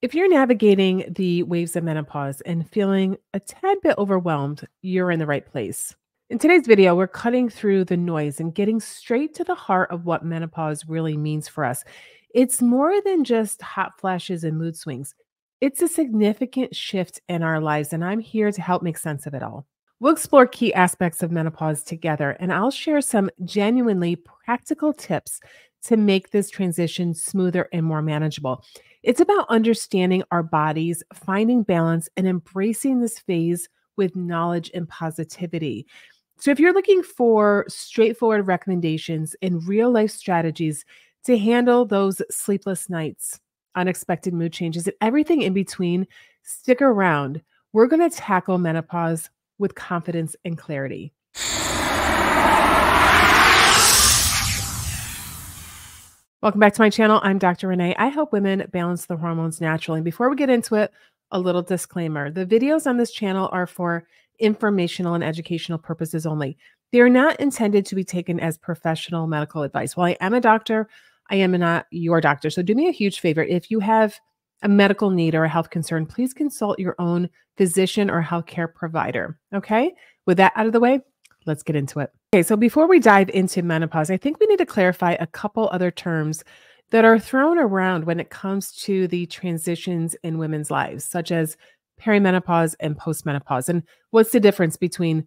If you're navigating the waves of menopause and feeling a tad bit overwhelmed, you're in the right place. In today's video, we're cutting through the noise and getting straight to the heart of what menopause really means for us. It's more than just hot flashes and mood swings. It's a significant shift in our lives, and I'm here to help make sense of it all. We'll explore key aspects of menopause together, and I'll share some genuinely practical tips to make this transition smoother and more manageable. It's about understanding our bodies, finding balance, and embracing this phase with knowledge and positivity. So, if you're looking for straightforward recommendations and real life strategies to handle those sleepless nights, unexpected mood changes, and everything in between, stick around. We're going to tackle menopause with confidence and clarity. Welcome back to my channel. I'm Dr. Renee. I help women balance the hormones naturally. And before we get into it, a little disclaimer. The videos on this channel are for informational and educational purposes only. They are not intended to be taken as professional medical advice. While I am a doctor, I am not your doctor. So do me a huge favor. If you have a medical need or a health concern, please consult your own physician or healthcare provider. Okay? With that out of the way, let's get into it. Okay, so before we dive into menopause, I think we need to clarify a couple other terms that are thrown around when it comes to the transitions in women's lives, such as perimenopause and postmenopause. And what's the difference between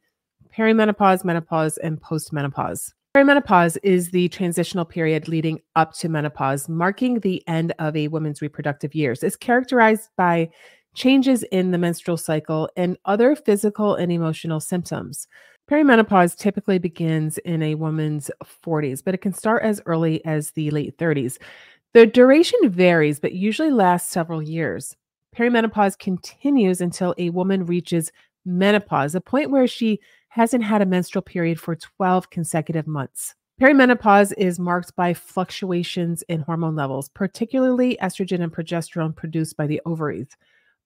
perimenopause, menopause, and postmenopause? Perimenopause is the transitional period leading up to menopause, marking the end of a woman's reproductive years. It's characterized by changes in the menstrual cycle and other physical and emotional symptoms. Perimenopause typically begins in a woman's 40s, but it can start as early as the late 30s. The duration varies, but usually lasts several years. Perimenopause continues until a woman reaches menopause, a point where she hasn't had a menstrual period for 12 consecutive months. Perimenopause is marked by fluctuations in hormone levels, particularly estrogen and progesterone produced by the ovaries.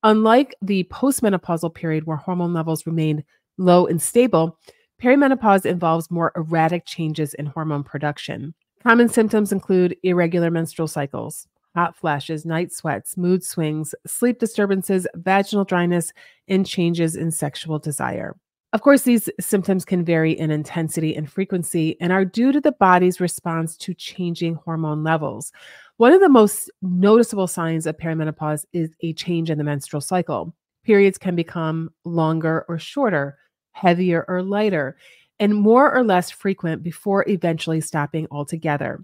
Unlike the postmenopausal period where hormone levels remain low and stable, perimenopause involves more erratic changes in hormone production. Common symptoms include irregular menstrual cycles, hot flashes, night sweats, mood swings, sleep disturbances, vaginal dryness, and changes in sexual desire. Of course, these symptoms can vary in intensity and frequency and are due to the body's response to changing hormone levels. One of the most noticeable signs of perimenopause is a change in the menstrual cycle. Periods can become longer or shorter, heavier or lighter, and more or less frequent before eventually stopping altogether.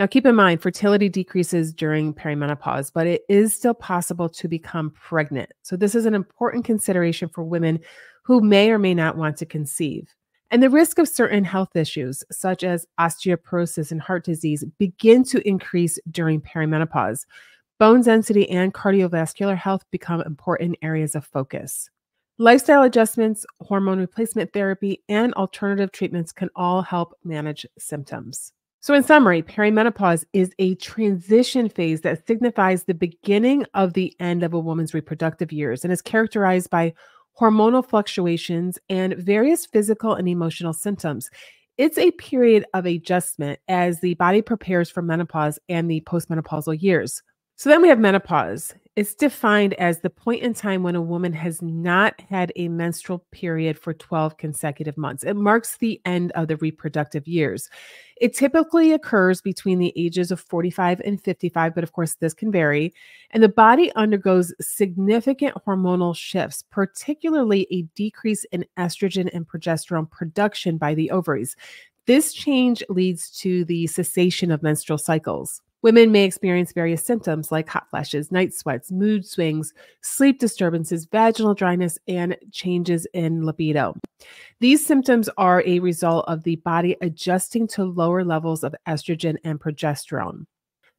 Now, keep in mind, fertility decreases during perimenopause, but it is still possible to become pregnant. So this is an important consideration for women who may or may not want to conceive. And the risk of certain health issues, such as osteoporosis and heart disease, begin to increase during perimenopause. Bone density and cardiovascular health become important areas of focus. Lifestyle adjustments, hormone replacement therapy, and alternative treatments can all help manage symptoms. So in summary, perimenopause is a transition phase that signifies the beginning of the end of a woman's reproductive years and is characterized by hormonal fluctuations and various physical and emotional symptoms. It's a period of adjustment as the body prepares for menopause and the postmenopausal years. So then we have menopause. It's defined as the point in time when a woman has not had a menstrual period for 12 consecutive months. It marks the end of the reproductive years. It typically occurs between the ages of 45 and 55, but of course this can vary. And the body undergoes significant hormonal shifts, particularly a decrease in estrogen and progesterone production by the ovaries. This change leads to the cessation of menstrual cycles. Women may experience various symptoms like hot flashes, night sweats, mood swings, sleep disturbances, vaginal dryness, and changes in libido. These symptoms are a result of the body adjusting to lower levels of estrogen and progesterone.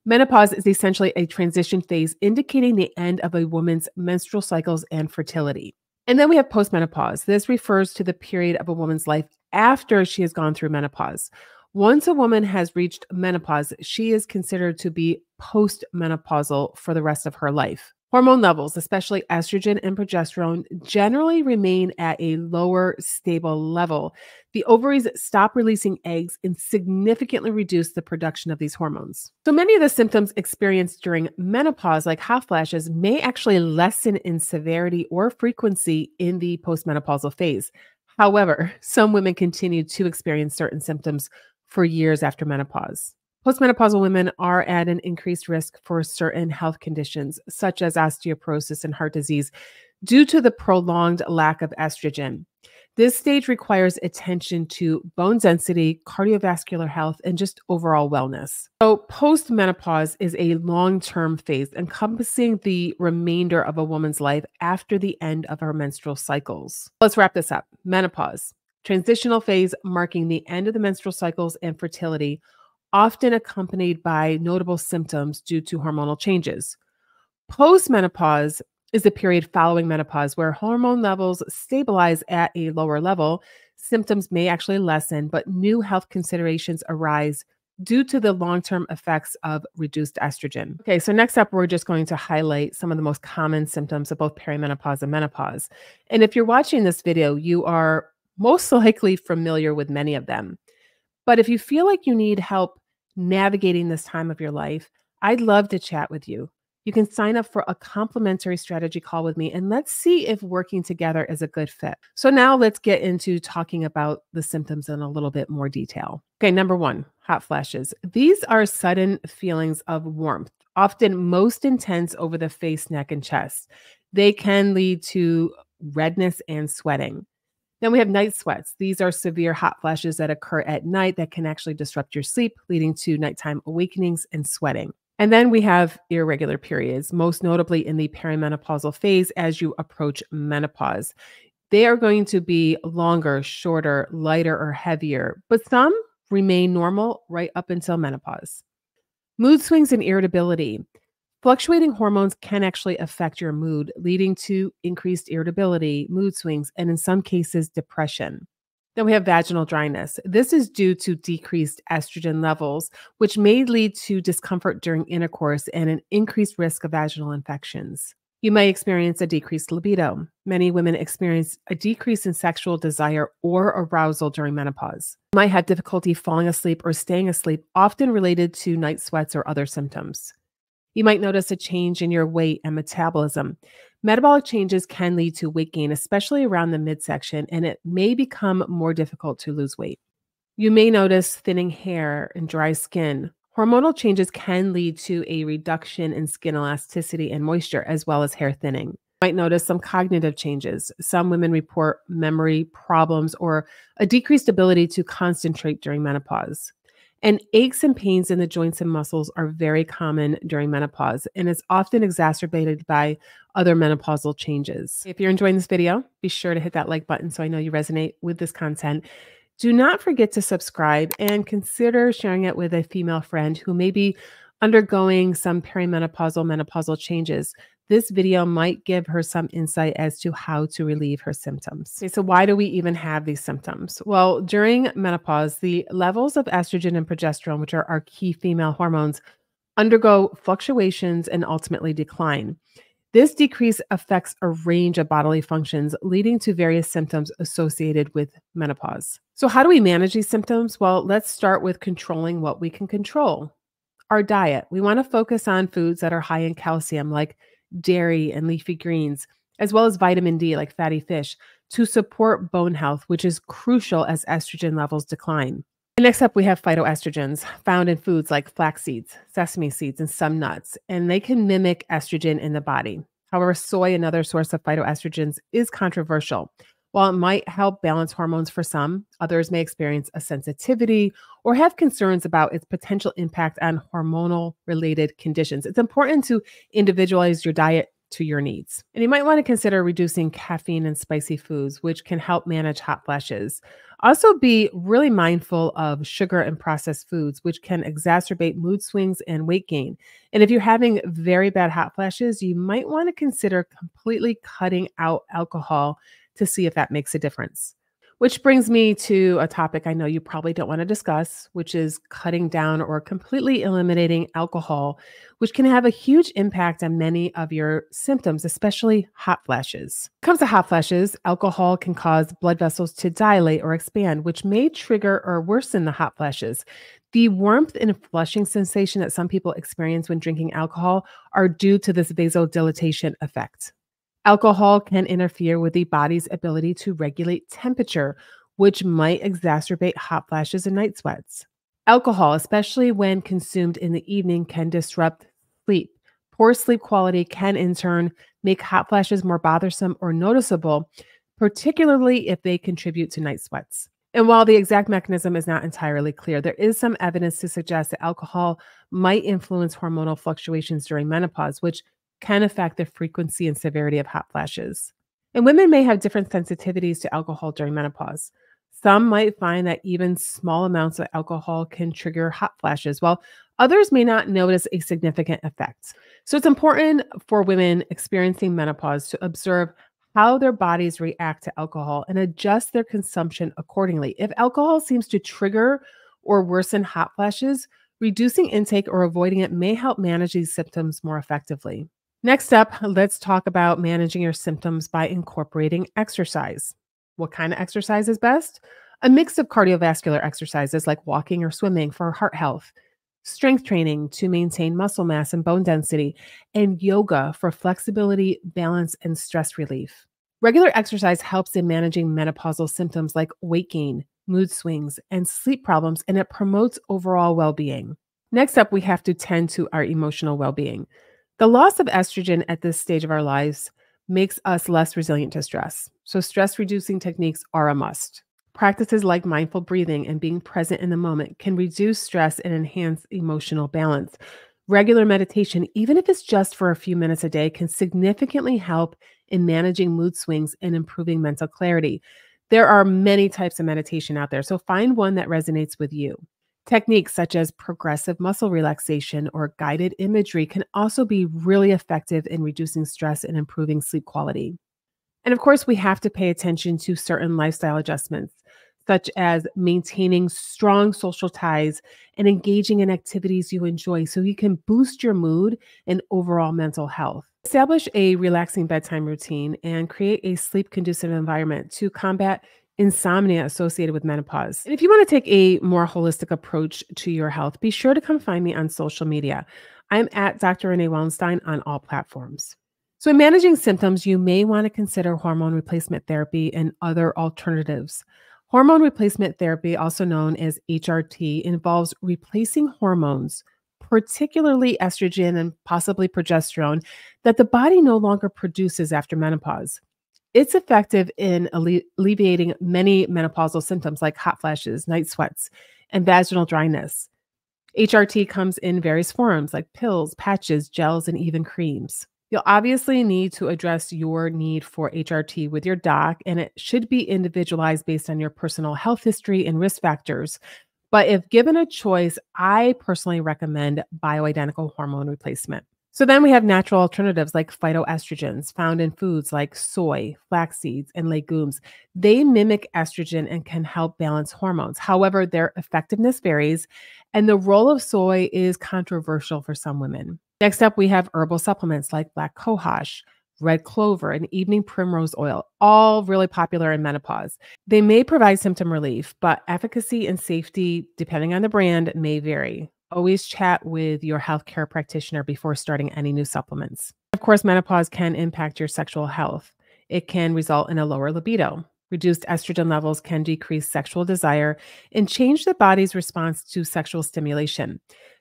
Menopause is essentially a transition phase indicating the end of a woman's menstrual cycles and fertility. And then we have postmenopause. This refers to the period of a woman's life after she has gone through menopause. Once a woman has reached menopause, she is considered to be post-menopausal for the rest of her life. Hormone levels, especially estrogen and progesterone, generally remain at a lower, stable level. The ovaries stop releasing eggs and significantly reduce the production of these hormones. So many of the symptoms experienced during menopause, like hot flashes, may actually lessen in severity or frequency in the postmenopausal phase. However, some women continue to experience certain symptoms for years after menopause. Postmenopausal women are at an increased risk for certain health conditions, such as osteoporosis and heart disease, due to the prolonged lack of estrogen. This stage requires attention to bone density, cardiovascular health, and just overall wellness. So, postmenopause is a long term phase encompassing the remainder of a woman's life after the end of her menstrual cycles. Let's wrap this up. Menopause, transitional phase marking the end of the menstrual cycles and fertility, often accompanied by notable symptoms due to hormonal changes. Postmenopause is the period following menopause where hormone levels stabilize at a lower level. Symptoms may actually lessen, but new health considerations arise due to the long-term effects of reduced estrogen. Okay, so next up, we're just going to highlight some of the most common symptoms of both perimenopause and menopause. And if you're watching this video, you are most likely familiar with many of them. But if you feel like you need help navigating this time of your life, I'd love to chat with you. You can sign up for a complimentary strategy call with me, and let's see if working together is a good fit. So now let's get into talking about the symptoms in a little bit more detail. Okay, number one, hot flashes. These are sudden feelings of warmth, often most intense over the face, neck, and chest. They can lead to redness and sweating. Then we have night sweats. These are severe hot flashes that occur at night that can actually disrupt your sleep, leading to nighttime awakenings and sweating. And then we have irregular periods, most notably in the perimenopausal phase as you approach menopause. They are going to be longer, shorter, lighter, or heavier, but some remain normal right up until menopause. Mood swings and irritability. Fluctuating hormones can actually affect your mood, leading to increased irritability, mood swings, and in some cases, depression. Then we have vaginal dryness. This is due to decreased estrogen levels, which may lead to discomfort during intercourse and an increased risk of vaginal infections. You may experience a decreased libido. Many women experience a decrease in sexual desire or arousal during menopause. You might have difficulty falling asleep or staying asleep, often related to night sweats or other symptoms. You might notice a change in your weight and metabolism. Metabolic changes can lead to weight gain, especially around the midsection, and it may become more difficult to lose weight. You may notice thinning hair and dry skin. Hormonal changes can lead to a reduction in skin elasticity and moisture, as well as hair thinning. You might notice some cognitive changes. Some women report memory problems or a decreased ability to concentrate during menopause. And aches and pains in the joints and muscles are very common during menopause, and it's often exacerbated by other menopausal changes. If you're enjoying this video, be sure to hit that like button so I know you resonate with this content. Do not forget to subscribe and consider sharing it with a female friend who may be undergoing some perimenopausal, menopausal changes. This video might give her some insight as to how to relieve her symptoms. Okay, so why do we even have these symptoms? Well, during menopause, the levels of estrogen and progesterone, which are our key female hormones, undergo fluctuations and ultimately decline. This decrease affects a range of bodily functions, leading to various symptoms associated with menopause. So how do we manage these symptoms? Well, let's start with controlling what we can control. Our diet. We want to focus on foods that are high in calcium, like dairy and leafy greens, as well as vitamin D, like fatty fish, to support bone health, which is crucial as estrogen levels decline. And next up, we have phytoestrogens found in foods like flax seeds, sesame seeds, and some nuts, and they can mimic estrogen in the body. However, soy, another source of phytoestrogens, is controversial. While it might help balance hormones for some, others may experience a sensitivity or have concerns about its potential impact on hormonal-related conditions. It's important to individualize your diet to your needs. And you might want to consider reducing caffeine and spicy foods, which can help manage hot flashes. Also, be really mindful of sugar and processed foods, which can exacerbate mood swings and weight gain. And if you're having very bad hot flashes, you might want to consider completely cutting out alcohol to see if that makes a difference. Which brings me to a topic I know you probably don't want to discuss, which is cutting down or completely eliminating alcohol, which can have a huge impact on many of your symptoms, especially hot flashes. When it comes to hot flashes, alcohol can cause blood vessels to dilate or expand, which may trigger or worsen the hot flashes. The warmth and flushing sensation that some people experience when drinking alcohol are due to this vasodilatation effect. Alcohol can interfere with the body's ability to regulate temperature, which might exacerbate hot flashes and night sweats. Alcohol, especially when consumed in the evening, can disrupt sleep. Poor sleep quality can, in turn, make hot flashes more bothersome or noticeable, particularly if they contribute to night sweats. And while the exact mechanism is not entirely clear, there is some evidence to suggest that alcohol might influence hormonal fluctuations during menopause, which can affect the frequency and severity of hot flashes. And women may have different sensitivities to alcohol during menopause. Some might find that even small amounts of alcohol can trigger hot flashes, while others may not notice a significant effect. So it's important for women experiencing menopause to observe how their bodies react to alcohol and adjust their consumption accordingly. If alcohol seems to trigger or worsen hot flashes, reducing intake or avoiding it may help manage these symptoms more effectively. Next up, let's talk about managing your symptoms by incorporating exercise. What kind of exercise is best? A mix of cardiovascular exercises like walking or swimming for heart health, strength training to maintain muscle mass and bone density, and yoga for flexibility, balance, and stress relief. Regular exercise helps in managing menopausal symptoms like weight gain, mood swings, and sleep problems, and it promotes overall well being. Next up, we have to tend to our emotional well being. The loss of estrogen at this stage of our lives makes us less resilient to stress. So, stress reducing techniques are a must. Practices like mindful breathing and being present in the moment can reduce stress and enhance emotional balance. Regular meditation, even if it's just for a few minutes a day, can significantly help in managing mood swings and improving mental clarity. There are many types of meditation out there, so find one that resonates with you. Techniques such as progressive muscle relaxation or guided imagery can also be really effective in reducing stress and improving sleep quality. And of course, we have to pay attention to certain lifestyle adjustments, such as maintaining strong social ties and engaging in activities you enjoy so you can boost your mood and overall mental health. Establish a relaxing bedtime routine and create a sleep conducive environment to combat insomnia associated with menopause. And if you want to take a more holistic approach to your health, be sure to come find me on social media. I'm at Dr. Renee Wallenstein on all platforms. So, in managing symptoms, you may want to consider hormone replacement therapy and other alternatives. Hormone replacement therapy, also known as HRT, involves replacing hormones, particularly estrogen and possibly progesterone, that the body no longer produces after menopause. It's effective in alleviating many menopausal symptoms like hot flashes, night sweats, and vaginal dryness. HRT comes in various forms like pills, patches, gels, and even creams. You'll obviously need to address your need for HRT with your doc, and it should be individualized based on your personal health history and risk factors. But if given a choice, I personally recommend bioidentical hormone replacement. So then we have natural alternatives like phytoestrogens found in foods like soy, flax seeds, and legumes. They mimic estrogen and can help balance hormones. However, their effectiveness varies, and the role of soy is controversial for some women. Next up, we have herbal supplements like black cohosh, red clover, and evening primrose oil, all really popular in menopause. They may provide symptom relief, but efficacy and safety, depending on the brand, may vary. Always chat with your healthcare practitioner before starting any new supplements. Of course, menopause can impact your sexual health. It can result in a lower libido. Reduced estrogen levels can decrease sexual desire and change the body's response to sexual stimulation.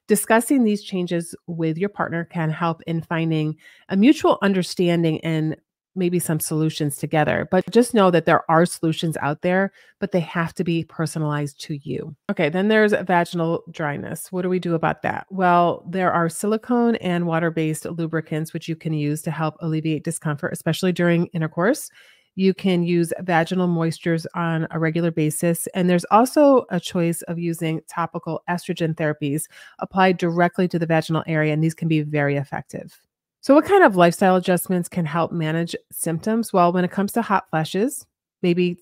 Discussing these changes with your partner can help in finding a mutual understanding and maybe some solutions together. But just know that there are solutions out there, but they have to be personalized to you. Okay, then there's vaginal dryness. What do we do about that? Well, there are silicone and water-based lubricants which you can use to help alleviate discomfort, especially during intercourse. You can use vaginal moistures on a regular basis. And there's also a choice of using topical estrogen therapies applied directly to the vaginal area, and these can be very effective. So, what kind of lifestyle adjustments can help manage symptoms? Well, when it comes to hot flashes, maybe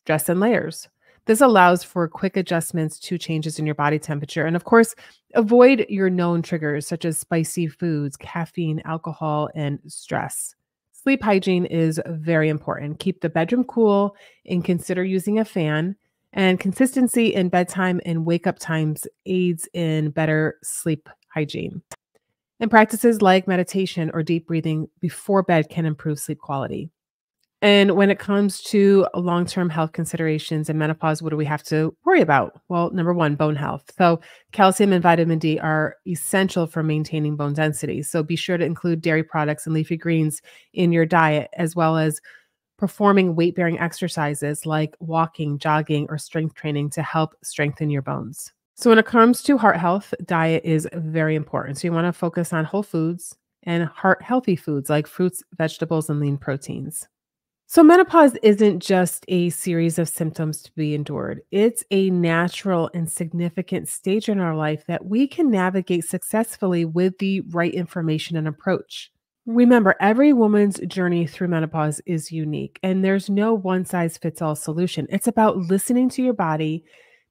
Dress in layers. This allows for quick adjustments to changes in your body temperature. And of course, avoid your known triggers such as spicy foods, caffeine, alcohol, and stress. Sleep hygiene is very important. Keep the bedroom cool and consider using a fan. And consistency in bedtime and wake up times aids in better sleep hygiene. And practices like meditation or deep breathing before bed can improve sleep quality. And when it comes to long-term health considerations and menopause, what do we have to worry about? Well, number one, bone health. So calcium and vitamin D are essential for maintaining bone density. So be sure to include dairy products and leafy greens in your diet, as well as performing weight-bearing exercises like walking, jogging, or strength training to help strengthen your bones. So when it comes to heart health, diet is very important. So you want to focus on whole foods and heart healthy foods like fruits, vegetables, and lean proteins. So, menopause isn't just a series of symptoms to be endured. It's a natural and significant stage in our life that we can navigate successfully with the right information and approach. Remember, every woman's journey through menopause is unique, and there's no one size fits all solution. It's about listening to your body,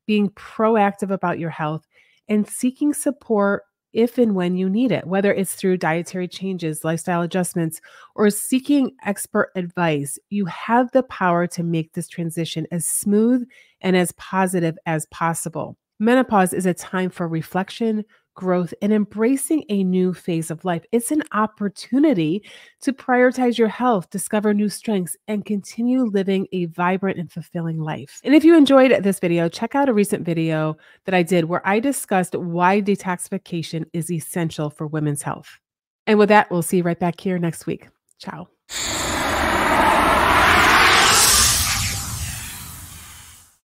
being proactive about your health, and seeking support if and when you need it, whether it's through dietary changes, lifestyle adjustments, or seeking expert advice. You have the power to make this transition as smooth and as positive as possible. Menopause is a time for reflection, growth, and embracing a new phase of life. It's an opportunity to prioritize your health, discover new strengths, and continue living a vibrant and fulfilling life. And if you enjoyed this video, check out a recent video that I did where I discussed why detoxification is essential for women's health. And with that, we'll see you right back here next week. Ciao.